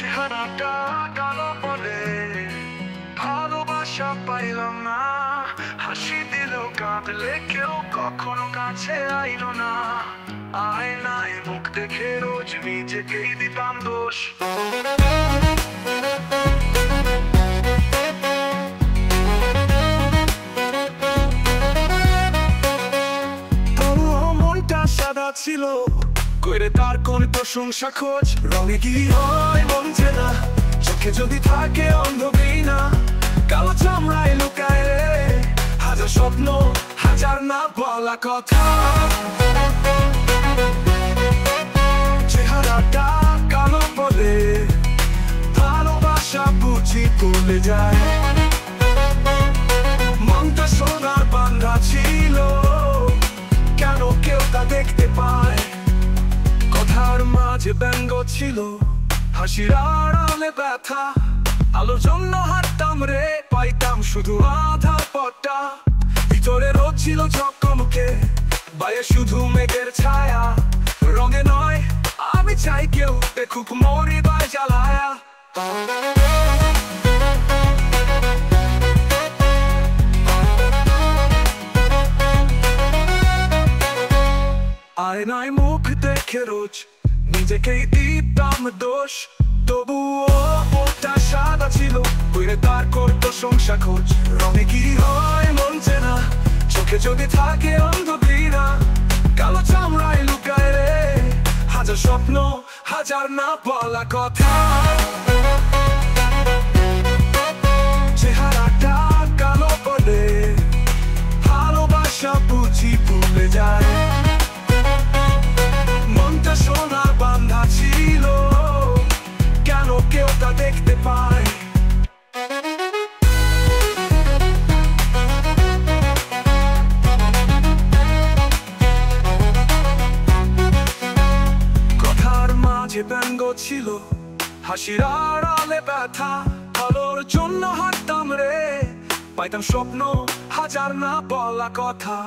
চেহারাটা কালো বলে ভালোবাসা পাইলাম না, হাসি দিলেও কাঁদলে কেউ কখনো কাছে আইলো না। আয়নায় মুখ দেখে রোজ নিজেকেই দিতাম দোষ। তবুও মনটা সাদা ছিল, কইরে তার কোন প্রশংসা খোঁজ। রঙে কি হয় মন চেনা, চোখে যদি থাকে অন্ধবিনা, কালো চামড়ায় লুকায় রে হাজার স্বপ্ন, হাজার না বলা কথা। চেহারাটা কালো বলে ভালোবাসা বুঝি ভুলে যায়। মনটা সোনার বান্ধা ছিল, কেন কেউ তা দেখতে পায়। কথার মাঝে ব্যঙ্গ ছিল, হাসির আড়ালে ব্যথা। আলোর জন্য হাঁটতাম রে, পাইতাম শুধু আধা পথটা। ভিতরে রোদ ছিল ঝকমকে, বাইরে শুধু মেঘের ছায়া। রঙে নয় আমি চাই কেউ দেখুক মোর হৃদয় জ্বালায়া। আয়নায় মুখ দেখে রোজ নিজেকেই দিতাম দোষ। তবুও ওটা সাদা ছিল, কইরে তার করতো সংসার খোঁজ। রঙে কি হয় মন চেনা, চোখে যদি থাকে অন্ধবিনা, কালো চামড়ায় লুকায় রে হাজার স্বপ্ন, হাজার না বলা কথা। চেহারাটা কালো বলে ভালোবাসা বুঝি ভুলে যায়। মনটা সোনার বান্ধা ছিল, কেন কেউ তা দেখতে পায়। কথার মাঝে ব্যঙ্গ ছিল, হাসির আড়ালে ব্যথা। আলোর জন্য হাঁটতাম রে, পাইতাম স্বপ্ন, হাজার না বলা কথা।